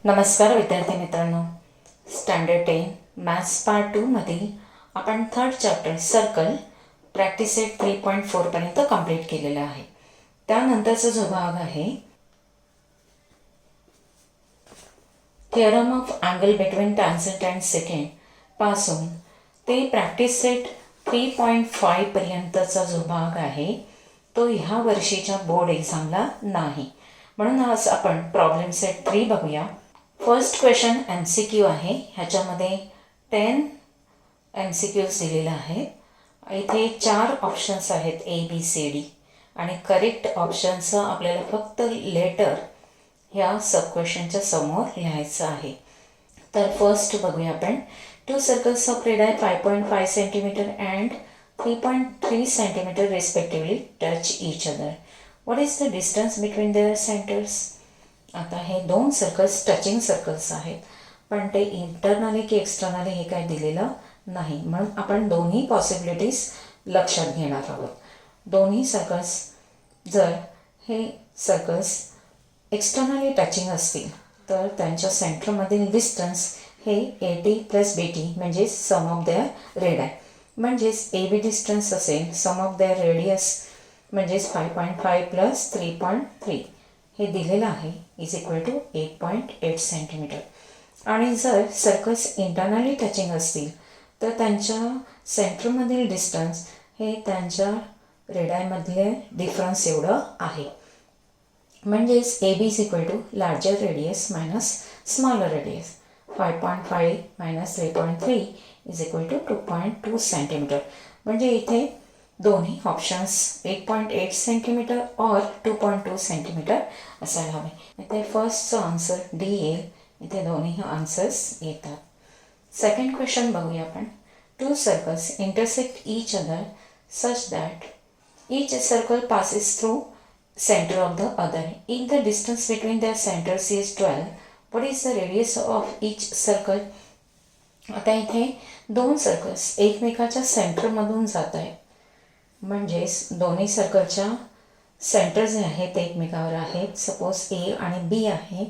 नमस्कार विद्यार्थी मित्रांनो, स्टँडर्ड 10 मॅथ्स पार्ट 2 मधील आपण third chapter circle practice set 3.4 पर्यंत कंप्लीट केलेला आहे. त्यानंतरचा जो भाग आहे theorem of angle between tangent and second पासून ते प्रॅक्टिस सेट 3.5 पर्यंतचा जो भाग आहे तो ह्या वर्षीच्या बोर्ड एक्झामला नाही. म्हणून आज आपण प्रॉब्लेम सेट 3 बघूया. फर्स्ट क्वेश्चन MCQ आहे. ह्याच्यामध्ये 10 MCQs दिलेला आहे. इथे 4 ऑप्शन्स आहेत ABCD आणि करेक्ट ऑप्शनचं आपल्याला फक्त लेटर ह्या सब क्वेश्चनच्या समोर लिहायचं आहे. तर फर्स्ट बघूया आपण. 2 circles of radii 5.5 centimetre and 3.3 centimetre respectively touch each other. What is the distance between their centres? आता हे 2 सर्कल्स टचिंग सर्कल्स आहेत, पण ते इंटरनली की एक्सटर्नली हे काय दिलेलं नाही. म्हणून आपण दोन्ही पॉसिबिलिटीज लक्षात घेणार आहोत. दोन्ही सर्कल्स जर हे सर्कल्स एक्सटर्नली टचिंग असतील तर त्यांच्या सेंटरमधील डिस्टन्स हे AT + BT म्हणजे सम ऑफ देअर रेडियाई. म्हणजेच AB डिस्टन्स असेल सम ऑफ देअर रेडियस म्हणजेच 5.5 + 3.3 हे दिलेलं आहे इज इक्वल टू 8.8 सेंटीमीटर. आणि जर सर्कल्स इंटरनली टचिंग असतील तर त्यांच्या सेंटरमधील डिस्टन्स हे त्यांच्या रेडियाईमधले डिफरन्स एवढं आहे. म्हणजेच AB is equal to larger radius minus smaller radius. 5.5 - 3.3 is equal to 2.2 centimetre. म्हणजे इथे दोन्ही ऑप्शन्स 8.8 सेंटीमीटर और 2.2 सेंटीमीटर असायला हवे. इथे फर्स्टचं आन्सर D येईल. इथे दोन्ही आन्सर्स येतात. सेकंड क्वेश्चन बघूया आपण. 2 circles intersect each other such that each circle passes through centre of the other. If the distance between their centres is 12, what is the radius of each circle? आता इथे 2 circles एकमेकाच्या सेंटरमधून जात आहेत. म्हणजेच दोन्ही सर्कलच्या सेंटर जे आहेत ते एकमेकावर आहेत. सपोज A आणि B आहे,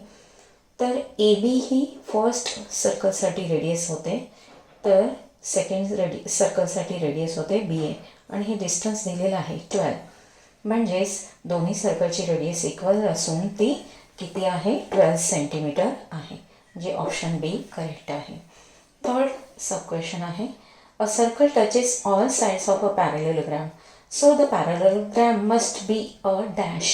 तर AB ही फर्स्ट सर्कलसाठी रेडियस होते, तर सेकंड सर्कलसाठी रेडियस होते BA आणि हे डिस्टन्स दिलेलं आहे 12. म्हणजेच दोन्ही सर्कलची रेडियस इक्वल असून ती किती आहे? 12 सेंटीमीटर आहे. जे ऑप्शन B करेक्ट आहे. थर्ड सब क्वेश्चन आहे. A circle touches all sides of a parallelogram, so the parallelogram must be a dash.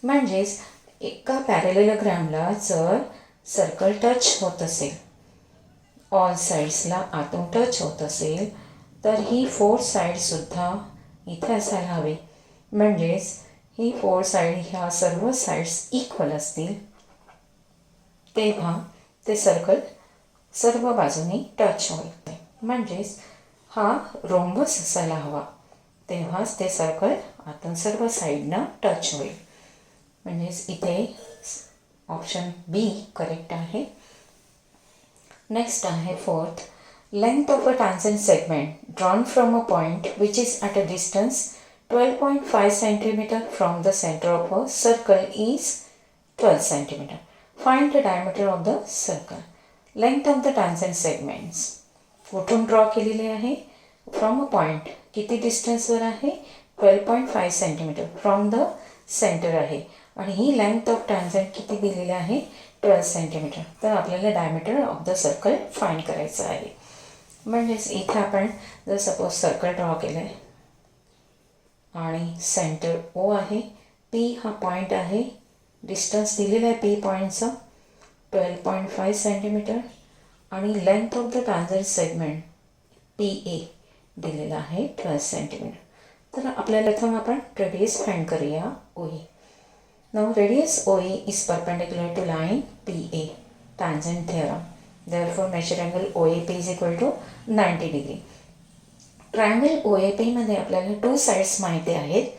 म्हणजेच एका पॅरेलेलोग्रामला जर सर्कल टच होत असेल, ऑल साईड्सला आतून टच होत असेल, तर ही 4 साईडसुद्धा इथे असायला हवी. म्हणजेच ही 4 साईड ह्या सर्व साईड्स इक्वल असतील तेव्हा ते सर्कल सर्व बाजूनी टच होईल. म्हणजेच हा रोम्बस असायला हवा, तेव्हाच ते सर्कल आतून सर्व साईडनं टच होईल. म्हणजेच इथे ऑप्शन B करेक्ट आहे. नेक्स्ट आहे fourth. Length of a tangent segment drawn from a point which is at a distance 12.5 centimetre from the centre of a circle is 12 centimetre. Find the diameter of the circle. Length of the tangent segments कुठून draw केलेले आहे? From a point. किती डिस्टन्सवर आहे? 12.5 centimetre from the centre आहे. आणि ही length of tangent किती दिलेली आहे? 12 सेंटीमीटर. तर आपल्याला diameter of the circle find करायचं आहे. म्हणजेच इथे आपण जर सपोज सर्कल ड्रॉ केलं आहे आणि सेंटर O आहे, P हा पॉईंट आहे, डिस्टन्स दिलेलं आहे P पॉईंटचं 12.5 सेंटीमीटर आणि length of the tangent segment PA दिलेला आहे 12 सेंटीमीटर. तर आपल्याला प्रथम आपण रेडियस फाइंड करूया OE. Now radius OE is perpendicular to line PA. Tangent theorem. Therefore measure angle OAP is equal to 90 degree. Triangle OAP मध्ये आपल्याला 2 साईड्स माहिती आहेत.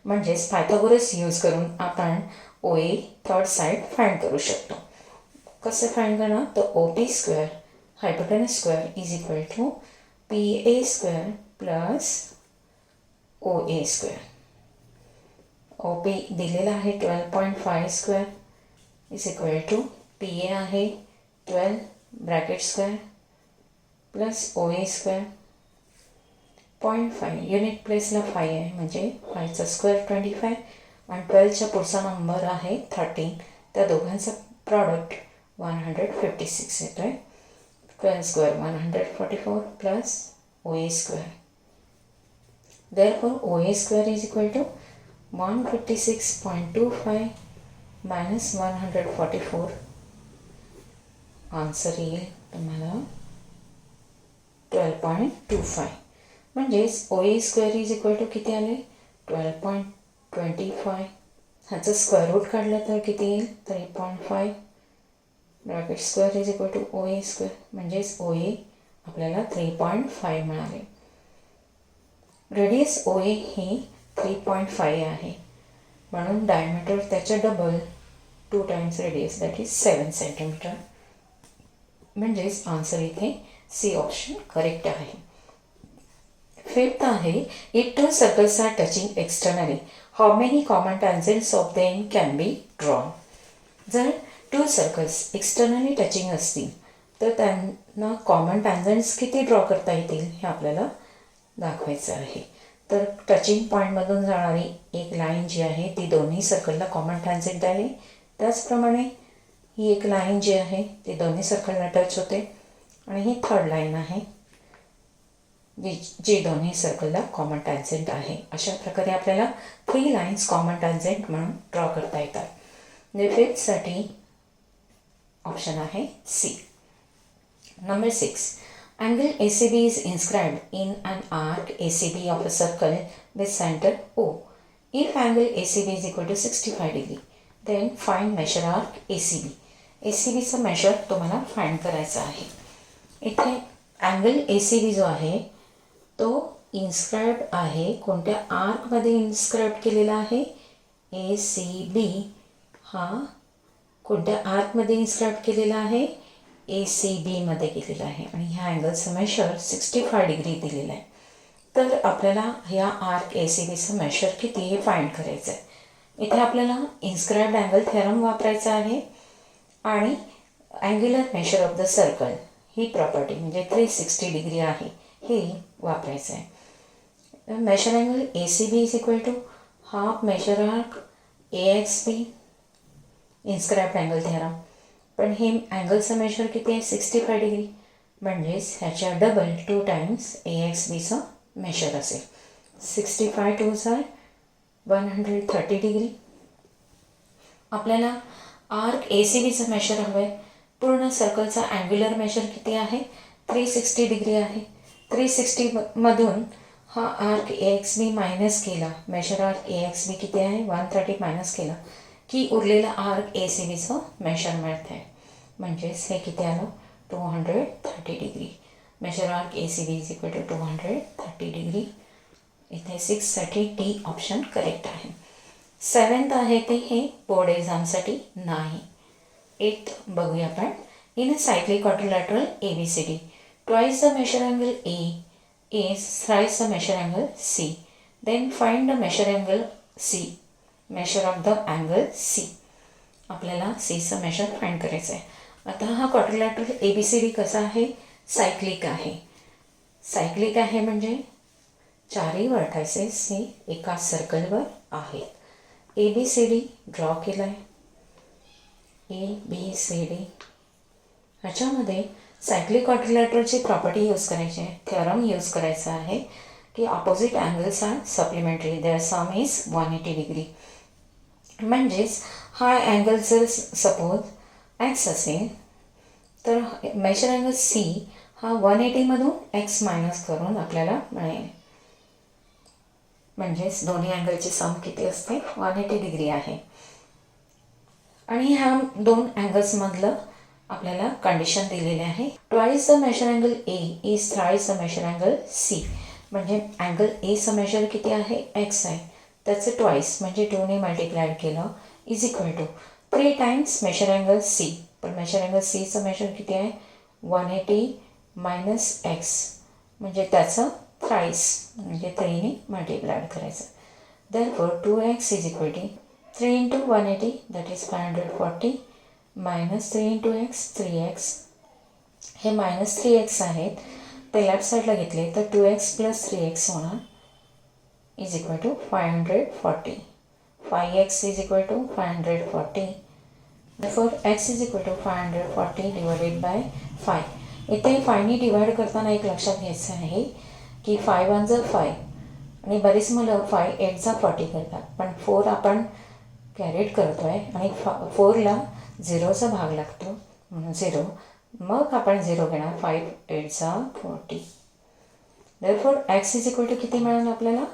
म्हणजेच पायथागोरस यूज करून आपण OA थर्ड साईड फाइंड करू शकतो. कसं फाइंड करणार? तर OP square hypotenuse square is equal to PA square plus OA square. OP दिलेला आहे 12.5 square is equal to P A आहे 12 bracket square plus O A square 0.5 unit प्लेसला 5 आहे म्हणजे 5चा स्क्वेअर 25 आणि 12च्या पुढचा नंबर आहे 13. त्या दोघांचा प्रॉडक्ट 156 येतो आहे. 12 square 144 plus O A square. Therefore, OA square is equal to 156.25 minus 144. Answer येईल तुम्हाला 12.25. म्हणजेच OA square is equal to किती आले 12.25. ह्याचं स्क्वेअर रूट काढलं तर किती येईल 3.5 bracket square is equal to OA square. म्हणजेच OA आपल्याला 3.5 मिळाले. रेडियस ओ ए ही 3.5 आहे म्हणून डायमीटर त्याच्या double 2 times radius that is 7 centimetre. म्हणजेच आन्सर इथे सी ऑप्शन करेक्ट आहे. फिफ्थ आहे if two circles are touching externally how many common tangents of them can be drawn. जर 2 सर्कल्स एक्सटर्नली टचिंग असतील तर त्यांना कॉमन टॅन्जंट्स किती draw करता येतील हे आपल्याला दाखवायचं आहे. तर टचिंग पॉईंटमधून जाणारी एक लाईन जी आहे ती दोन्ही सर्कलला कॉमन टॅन्जंट आहे. त्याचप्रमाणे ही एक लाईन जी आहे ती दोन्ही सर्कलला टच होते आणि ही थर्ड लाईन आहे जी दोन्ही सर्कलला कॉमन टॅन्जंट आहे. अशा प्रकारे आपल्याला 3 लाईन्स कॉमन टॅन्जंट म्हणून ड्रॉ करता येतात. म्हणजे फिफ्थसाठी ऑप्शन आहे C. Number 6. Angle ACB is inscribed in an arc ACB of a circle with center O. If angle ACB is equal to 65 degree, then find measure arc ACB. ACBचा measure तुम्हाला find करायचा आहे. इथे angle ACB जो आहे तो inscribed आहे. कोणत्या आर्कमध्ये इन्स्क्राइब केलेला आहे ACB हा कोणत्या आर्कमध्ये इन्स्क्राइब केलेला आहे ACB मध्ये केलेला आहे आणि ह्या अँगलचं मेजर 65 डिग्री दिलेलं आहे. तर आपल्याला ह्या आर्क ACBचं मेजर किती हे फाइंड करायचं आहे. इथे आपल्याला इन्स्क्राइब्ड अँगल थेरम वापरायचा आहे आणि angular measure of the circle ही प्रॉपर्टी म्हणजे 360 डिग्री आहे हे वापरायचं आहे. Measure angle ACB is equal to half measure arc AXB inscribed angle theorem. पण हे अँगलचं मेजर किती आहे 65 डिग्री म्हणजेच ह्याच्या डबल 2 टाइम्स AXBचं मेजर असेल. 65 2 are 130 डिग्री. आपल्याला आर्क ACBचं मेजर हवं आहे. पूर्ण सर्कलचा अँग्युलर मेजर किती आहे 360 डिग्री आहे. 360 मधून हा आर्क AXB मायनस केला मेजर आर्क AXB किती आहे 130 मायनस केला की उरलेला आर्क ACBचं मेजर मिळत आहे. म्हणजेच हे किती आलं 230 degree. Measure arc ACB is equal to 230 degree. इथे 6साठी डी ऑप्शन करेक्ट आहे. 7th आहे ते हे बोर्ड एक्झामसाठी नाही. 8th बघूया आपण. In a cyclic quadrilateral ABCD twice the measure angle A is thrice the measure angle C. Then find the measure angle C. Major of the angle C. आपल्याला Cचं measure find करायचं आहे. आता हा quadrilateral ABCD कसा आहे cyclic आहे. Cyclic आहे म्हणजे चारही व्हर्टायसेस हे एका सर्कलवर आहेत. ABCD ड्रॉ केला आहे ABCD. ह्याच्यामध्ये सायक्लिक क्वाड्रिलॅटरलची प्रॉपर्टी यूज करायची आहे. थेरम यूज करायचा आहे की opposite angles are supplementary their sum is 180 degree. म्हणजेच हा अँगल जर सपोज एक्स असेल तर मेजर अँगल C हा 180मधून एक्स मायनस करून आपल्याला मिळेल. म्हणजेच दोन्ही अँगलची सम किती असते 180 डिग्री आहे. आणि ह्या दोन अँगल्समधलं आपल्याला कंडिशन दिलेली आहे twice the measure angle A is thrice the measure angle C. म्हणजे अँगल Aचं मेजर किती आहे एक्स आहे त्याचं ट्वाइस म्हणजे 2ने मल्टिप्लाइड केलं is equal to 3 times measure angle C. पण मेजर अँगल Cचं मेजर किती आहे 180 मायनस एक्स म्हणजे त्याचं थ्राइस म्हणजे 3ने मल्टिप्लाइड करायचं. Therefore 2x is equal to 3 into 180 that is 540 -3 into x 3x. हे -3x आहेत ते लेफ्ट साईडला घेतले तर 2x + 3x होणार is equal to 540. 5x is equal to 540. therefore x is equal to 540 divided by 5. इथे 5ने डिवाइड करताना एक लक्षात घ्यायचं आहे की 5 1 = 5 आणि बरीच मुलं 5 8 = 40 करतात, पण 4 आपण कॅरेट करतो आहे आणि 4ला 0चा भाग लागतो म्हणून 0. मग आपण 0 घेणार. 5 8 = 40. therefore x is equal to किती मिळालं आपल्याला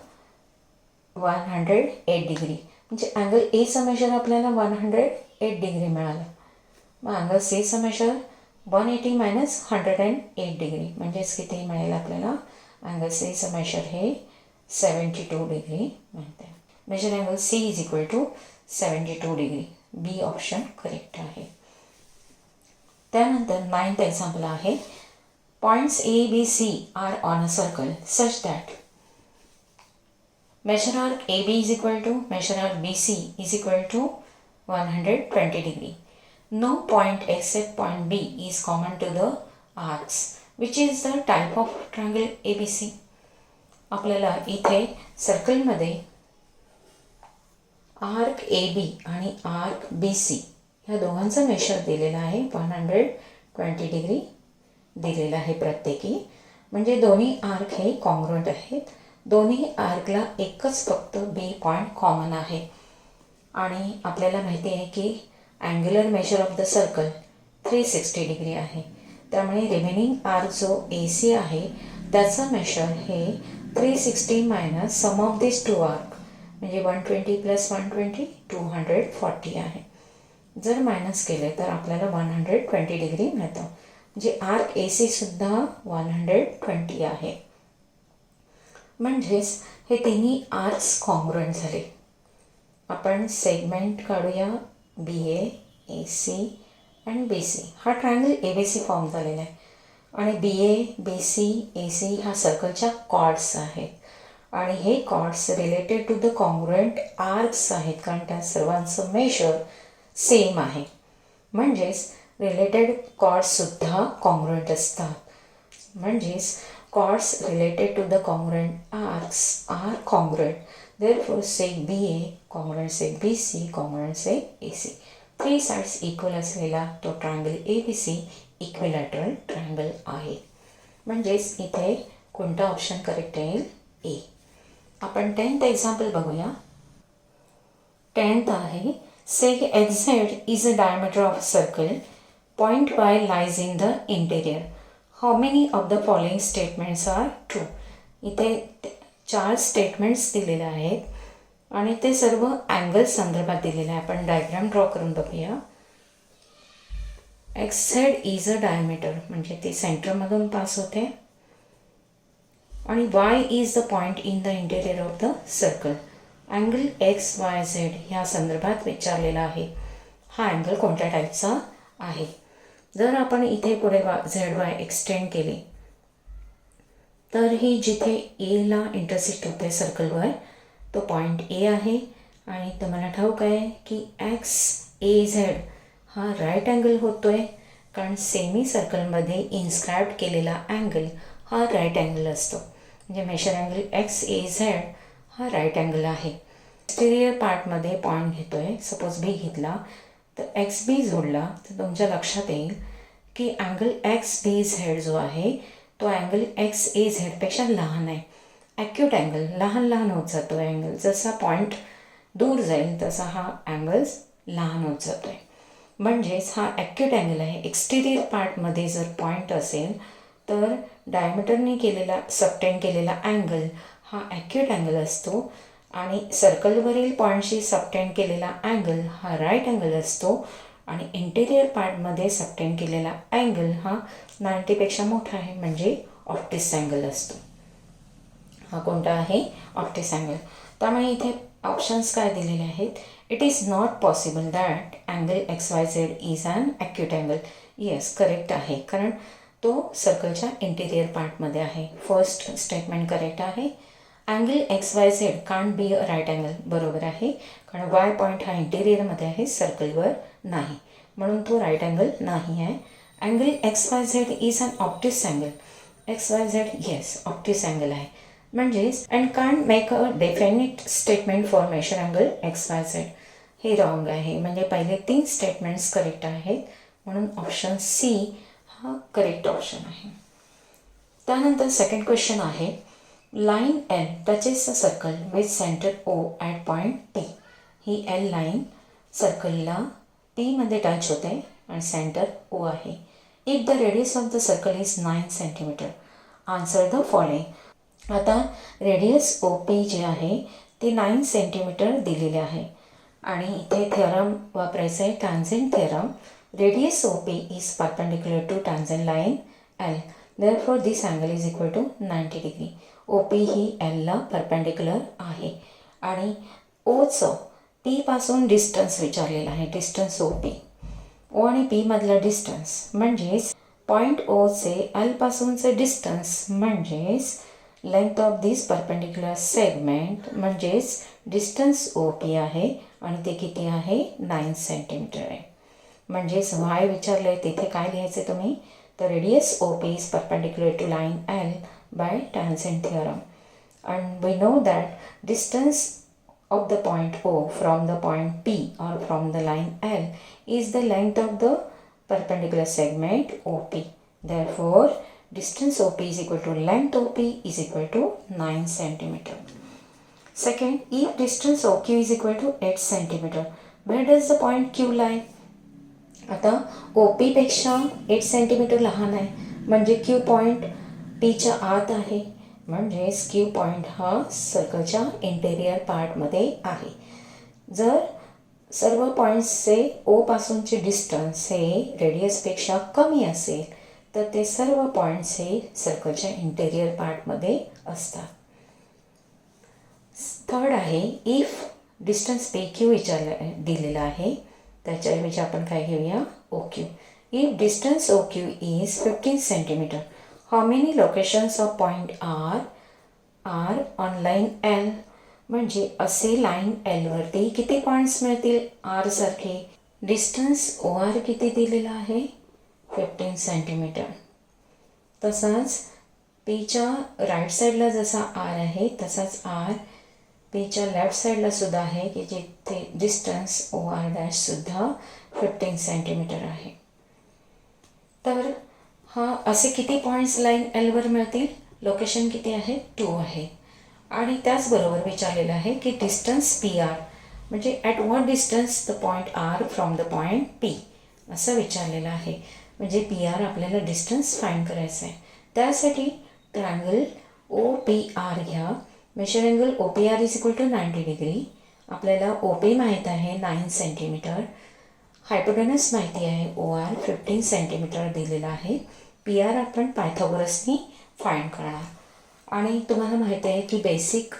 108 डिग्री. म्हणजे अँगल एचा मेजर आपल्याला 108 डिग्री मिळाला. मग अँगल सीचा मेजर 180 - 108 डिग्री म्हणजेच किती मिळेल आपल्याला अँगल सीचं मेजर हे 72 डिग्री मिळते. Measure angle C is equal to 72 degree. B option correct आहे. त्यानंतर 9th एक्झाम्पल आहे. Points A B C are on a circle such that measure arc AB is equal to measure arc BC is equal to 120 degree. No point except point B is common to the arcs. Which is the type of triangle ABC? आपल्याला इथे सर्कलमध्ये arc AB आणि arc BC ह्या दोघांचा major दिलेला आहे. 120 degree दिलेला आहे प्रत्येकी. म्हणजे दोन्ही आर्क हे कॉन्ग्रुएंट आहेत. दोन्ही आर्कला एकच फक्त बी पॉईंट कॉमन आहे. आणि आपल्याला माहिती आहे की angular measure of the circle 360 degree आहे. त्यामुळे रिमेनिंग आर्क जो ए सी आहे त्याचा मेजर हे 360 - सम ऑफ दिस टू आर्क म्हणजे 120 + 120 240 आहे. जर मायनस केले तर आपल्याला 120 डिग्री मिळतं. म्हणजे आर्क ए सी सुद्धा 120 आहे. म्हणजेच हे तिन्ही आर्क्स कॉन्ग्रुएंट झाले. आपण सेगमेंट काढूया बी ए सी आणि बी सी. हा triangle A B C form झालेला आहे आणि बी ए बी सी ए सी ह्या सर्कलच्या कॉर्ड्स आहेत आणि हे chords related to the congruent arcs आहेत कारण त्या सर्वांचं मेजर सेम आहे. म्हणजेच रिलेटेड कॉर्ड्ससुद्धा कॉन्ग्रुएंट असतात. म्हणजेच chords related to the congruent arcs are congruent. Therefore, sec BA congruent sec BC congruent sec AC. 3 sides equal असलेला तो triangle ABC equilateral triangle आहे. म्हणजेच इथे कोणता ऑप्शन करेक्ट येईल ए. आपण 10th एक्झाम्पल बघूया. 10th आहे. sec XZ is a diameter of a circle. Point Y lies in the interior. How many of the following statements are true? इथे 4 statements दिलेले आहेत आणि ते सर्व अँगल संदर्भात दिलेले आहे. आपण डायग्राम ड्रॉ करून बघूया. XZ इज अ डायमीटर म्हणजे ती सेंटरमधून पास होते आणि Y is the point in the interior of the circle. Angle XYZ ह्या संदर्भात विचारलेला आहे. हा अँगल कोणत्या टाईपचा आहे. जर आपण इथे पुढे ZY एक्सटेंड केली तर ही जिथे एला इंटरसेक्ट होते सर्कलवर तो पॉईंट ए आहे आणि तुम्हाला ठाऊक आहे की XAZ हा राईट अँगल होतो आहे कारण सेमी सर्कलमध्ये इन्स्क्राईब केलेला अँगल हा राईट अँगल असतो. म्हणजे मेजर अँगल XAZ हा राईट अँगल आहे. एक्सटेरियर पार्टमध्ये पॉईंट घेतो आहे. सपोज बी घेतला तर XB जोडला तर तुमच्या लक्षात येईल की अँगल XBZ जो आहे तो अँगल XAZपेक्षा लहान आहे. ॲक्यूट अँगल लहान लहान होत जातो आहे. अँगल जसा पॉईंट दूर जाईल तसा हा अँगल लहान होत जातो आहे. म्हणजेच हा ॲक्यूट अँगल आहे. एक्सटेरियर पार्टमध्ये जर पॉईंट असेल तर डायमीटरने केलेला सबटेंड केलेला अँगल हा ॲक्यूट अँगल असतो आणि सर्कलवरील पॉईंटशी सबटेंड केलेला अँगल हा राईट अँगल असतो आणि इंटेरियर पार्टमध्ये सबटेंड केलेला अँगल हा 90पेक्षा मोठा आहे म्हणजे ऑप्टिस अँगल असतो. हा कोणता आहे ऑप्टिस अँगल. त्यामुळे इथे ऑप्शन्स काय दिलेले आहेत. It is not possible that angle XYZ is an acute angle. Yes correct आहे कारण तो सर्कलच्या इंटेरियर पार्टमध्ये आहे. फर्स्ट स्टेटमेंट करेक्ट आहे. Angle XYZ can't be a right angle बरोबर आहे कारण वाय पॉईंट हा इंटेरियरमध्ये आहे सर्कलवर नाही. म्हणून तो राईट अँगल नाही आहे. Angle XYZ is an obtuse angle. XYZ is obtuse angle आहे. म्हणजेच and can't make a definite statement for measure angle XYZ. हे रॉंग आहे. म्हणजे पहिले 3 स्टेटमेंट्स करेक्ट आहेत, म्हणून ऑप्शन सी हा करेक्ट ऑप्शन आहे. त्यानंतर सेकंड क्वेश्चन आहे, line L touches a circle with centre O at point P. ही L लाईन सर्कलला Pमध्ये टच होते आणि सेंटर O आहे. If the radius of the circle is 9 centimetre, answer the following. आता रेडियस OP जे आहे ते 9 सेंटीमीटर दिलेले आहे आणि इथे थेरम वापरायचं आहे, tangent theorem. Radius OP is perpendicular to tangent line L. Therefore this angle is equal to 90 degree. OP ही Lला परपेंडिक्युलर आहे आणि ओचं P पासून डिस्टन्स विचारलेला आहे, डिस्टन्स OP. O आणि P मधला डिस्टन्स म्हणजेच पॉईंट Oचे L पासूनचे डिस्टन्स म्हणजेच length of this perpendicular segment म्हणजेच डिस्टन्स OP आहे आणि ते किती आहे 9 सेंटीमीटर आहे. म्हणजेच y विचारलं आहे तिथे काय लिहायचे तुम्ही, the radius OP is perpendicular to line L by tangent theorem, and we know that distance of the point O from the point P or from the line L is the length of the perpendicular segment OP. Therefore distance OP is equal to length OP is equal to 9 centimeter. Second, if distance OQ is equal to 8 centimeter, where does the point Q lie? आता OP पेक्षा 8 centimetre लहान आहे म्हणजे Q point Pच्या आत आहे. म्हणजेच Q point हा सर्कलच्या इंटेरियर पार्टमध्ये आहे. जर सर्व पॉईंट्सचे O पासूनचे डिस्टन्स हे रेडियसपेक्षा कमी असेल तर ते सर्व पॉईंट्स हे सर्कलच्या इंटेरियर पार्टमध्ये असतात. थर्ड आहे, इफ डिस्टन्स PQ दिलेला आहे त्याच्याऐवजी आपण काय घेऊया OQ. If distance OQ is 15 centimetre, how many locations of point are on line L. म्हणजे असे लाईन Lवरती किती पॉईंट्स मिळतील R सारखे. डिस्टन्स OR किती दिलेला आहे 15 सेंटीमीटर. तसाच Pच्या राईट साईडला जसा R आहे तसाच R Pच्या लेफ्ट साईडला सुद्धा आहे की जिथे डिस्टन्स OR डॅश सुद्धा 15 सेंटीमीटर आहे. तर हा असे किती पॉईंट्स लाईन Lवर मिळतील, लोकेशन किती आहे 2 आहे. आणि त्याचबरोबर विचारलेलं आहे की डिस्टन्स PR म्हणजे at what distance the point R from the point P असं विचारलेलं आहे. म्हणजे PR आपल्याला डिस्टन्स फाईंड करायचं आहे. त्यासाठी ट्रायंगल OPR घ्या. Measure angle OPR is equal to 90 degree. आपल्याला OP माहीत आहे 9 सेंटीमीटर. हायपोटेनस माहिती आहे OR 15 सेंटीमीटर दिलेला आहे. PR आपण पायथागोरसनी फाइंड करणार. आणि तुम्हाला माहीत आहे की बेसिक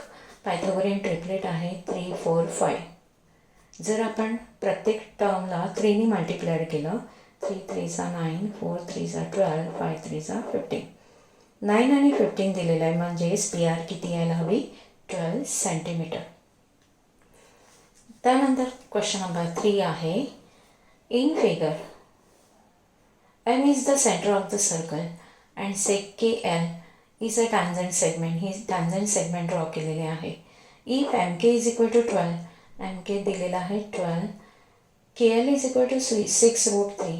पायथागोरियन ट्रिपलेट आहे 3, 4, 5. जर आपण प्रत्येक टर्मला 3ने मल्टिप्लाइड केलं 3 3 चा 9, 4 3 चा 12, 5 3 चा 15. 9 आणि 15 दिलेलं आहे म्हणजेच PR किती यायला हवी 12 सेंटीमीटर. त्यानंतर क्वेश्चन नंबर 3 आहे, in figure M is the center of the circle and sec KL is a tangent segment. He tangent segment draw केलेले आहे. If MK is equal to 12, MK दिलेला आहे 12, KL is equal to 6√3,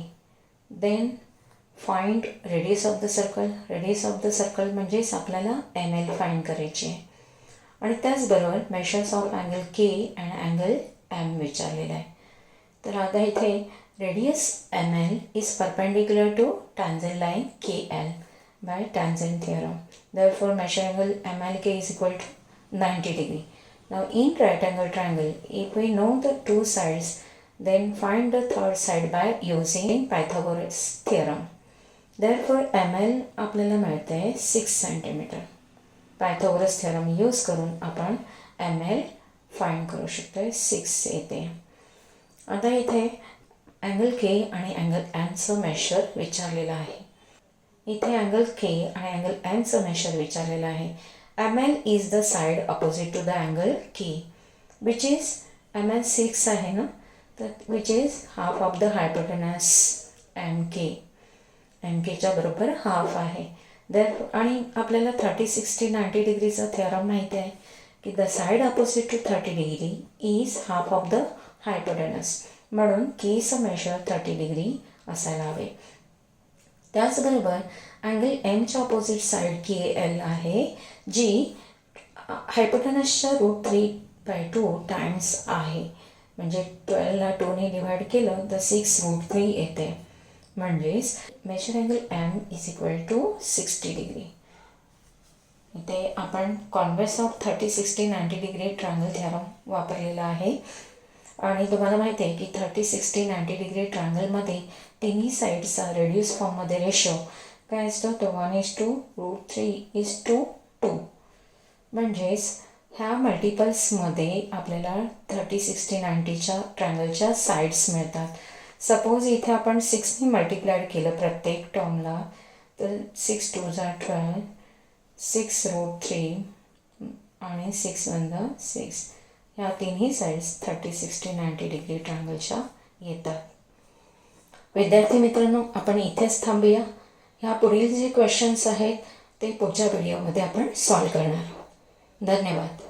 then find radius of the circle. radius of the circle म्हणजेच आपल्याला ML find करायची आहे. आणि त्याचबरोबर मेजर्स ऑफ अँगल K आणि अँगल M विचारलेला आहे. तर आता इथे radius ML is perpendicular to tangent line KL by tangent theorem. Therefore, measure angle MLK is equal to 90 degree. Now, in right angle triangle, if we know the two sides, then find the third side by using Pythagoras theorem. Therefore, ML आपल्याला मिळते 6 centimetre. Pythagoras theorem use करून आपण ML find करू शकतो. 6 येते. आता इथे angle K आणि अँगल Mचं मेजर विचारलेलं आहे. इथे अँगल K आणि अँगल Mचं मेजर विचारलेलं आहे. ML is the side opposite to the angle K, which is ML 6 आहे ना. तर which is half of the hypotenuse M केच्या बरोबर हाफ आहे. आणि आपल्याला 30, 60, 90 डिग्रीचा थेरम माहिती आहे की the side opposite to 30 degree is half of the hypotenuse. म्हणून केचं मेजर 30 डिग्री असायला हवे. त्याचबरोबर अँगल एमच्या अपोजिट साईड KL आहे, जी हायपोटेनसच्या √3/2 टाइम्स आहे. म्हणजे 12ला 2ने डिवाइड केलं तर 6√3 येते. म्हणजेच measure angle M is equal to 60 degree. इथे आपण convex of 30, 60, 90 degree triangle theorem वापरलेला आहे. आणि तुम्हाला माहिती आहे की 30, 60, 90 डिग्री ट्रायंगलमध्ये तिन्ही साईडचा रेड्यूस फॉर्ममध्ये रेशो काय असतो, तो 1:√3:2. म्हणजेच ह्या मल्टिपल्समध्ये आपल्याला 30, 60, 90च्या ट्रायंगलच्या साईड्स मिळतात. सपोज इथे आपण 6ने मल्टिप्लाइड केलं प्रत्येक टर्मला, तर 6 2 12, 6√3 आणि 6 1 6. ह्या तिन्ही साईड्स 30, 60, 90 डिग्री ट्रायंगलच्या येतात. विद्यार्थी मित्रांनो, आपण इथेच थांबूया. ह्या पुढील जे क्वेश्चन्स आहेत ते पुढच्या व्हिडिओमध्ये आपण सॉल्व करणार. धन्यवाद.